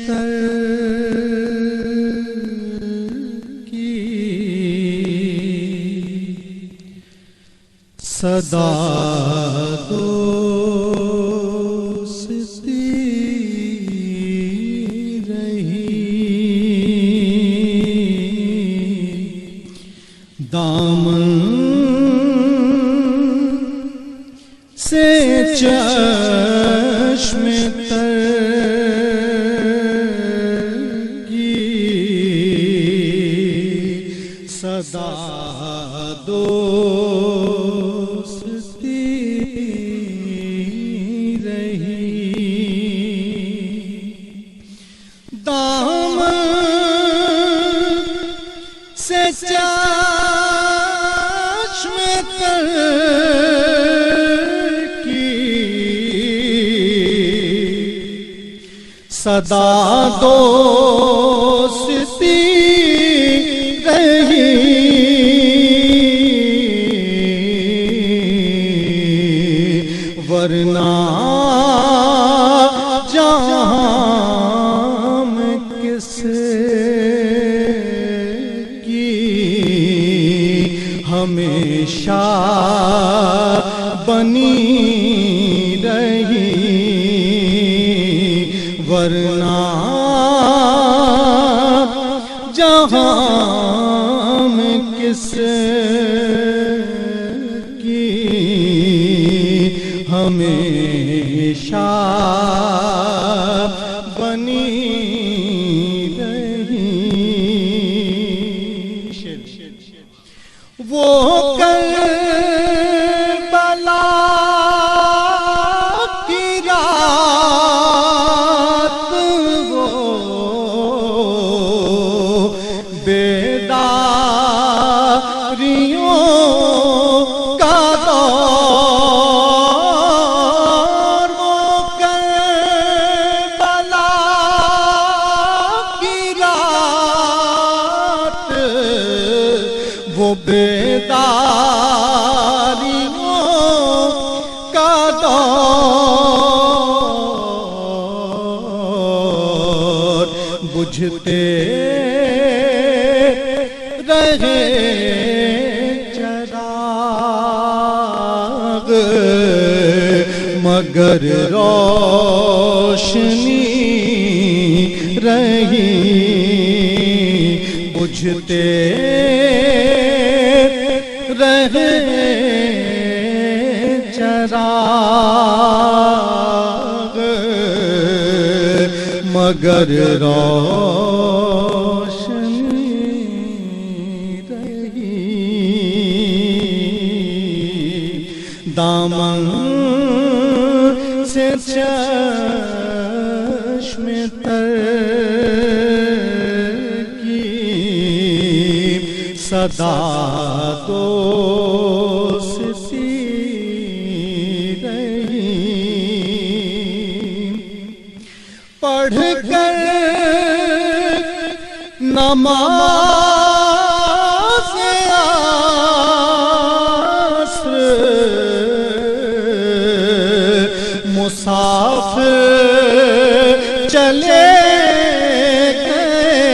تر کی صدا دوستی رہی، دامن سے چشم تر کی صدا دوستی رہی، دامن سے چشم تر صدا دوستی رہی، ورنہ جہاں میں کس کی ہمیشہ بنی رہی، ورنہ جہاں میں کس کی ہمیشہ بنی رہی، وہ کربلا کی رات بیداریوں کا دور، وہ کربلا کی رات، وہ بیداریوں کا دور، بجھتے رہے چراغ مگر روشنی رہی، بجھتے رہے چراغ مگر روشنی رہی، دامن سے چشم تر کی صدا دوستی رہی، پڑھ کر نماز عصر مسافر چلے گئے،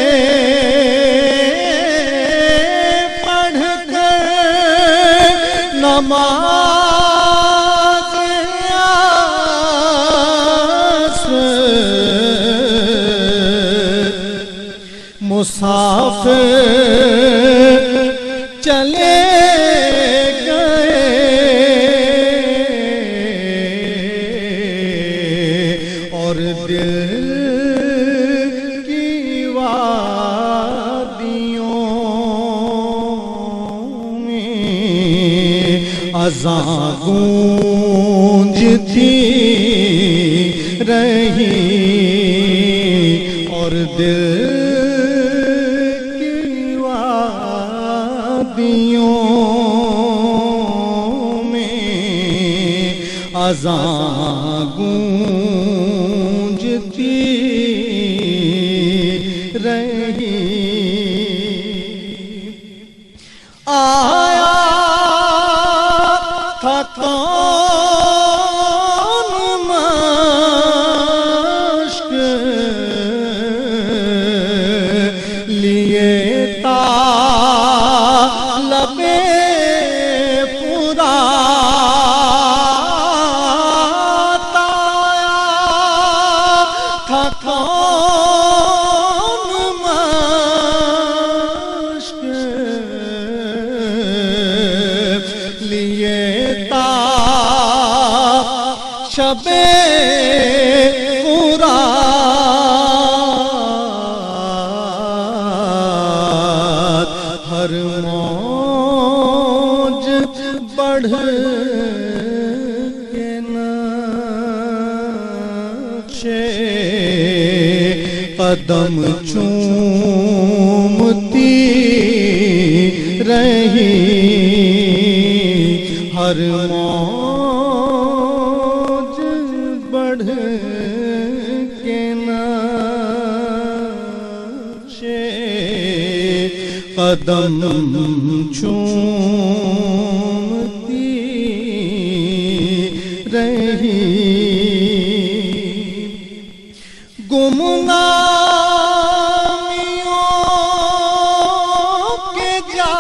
پڑھ کر نماز عصر مسافر چلے گئے، اور دل کی وادیوں میں اذان گونجتی رہی، اور دل کی وادیوں میں اذان گونجتی رہی، آیا تھا کون مشق لیے تا شب قرات ہر موج بڑھ کے نقش قدم چومتی رہی ہر موج بڑھ کے نقش قدم چومتی رہی گمنامیوں کے جال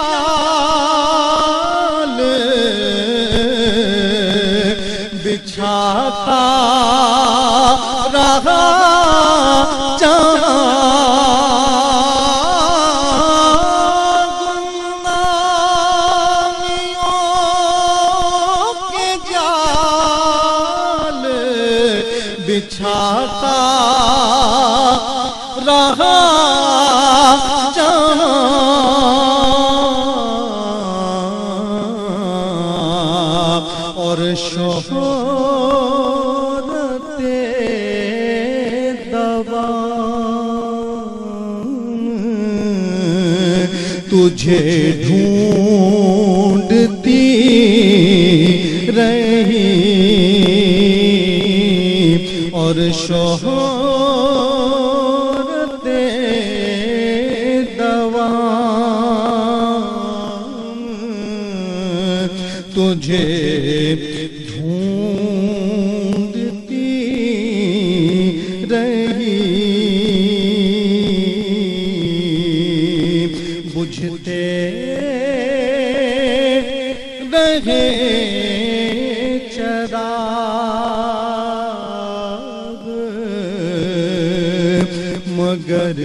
بچھاتا رہا بچھاتا رہا جہاں اور شہرت دوام تجھے ڈھونڈتی رہی اور شہرت دوام تجھے ڈھونڈتی رہی بجھتے رہے چراغ مگر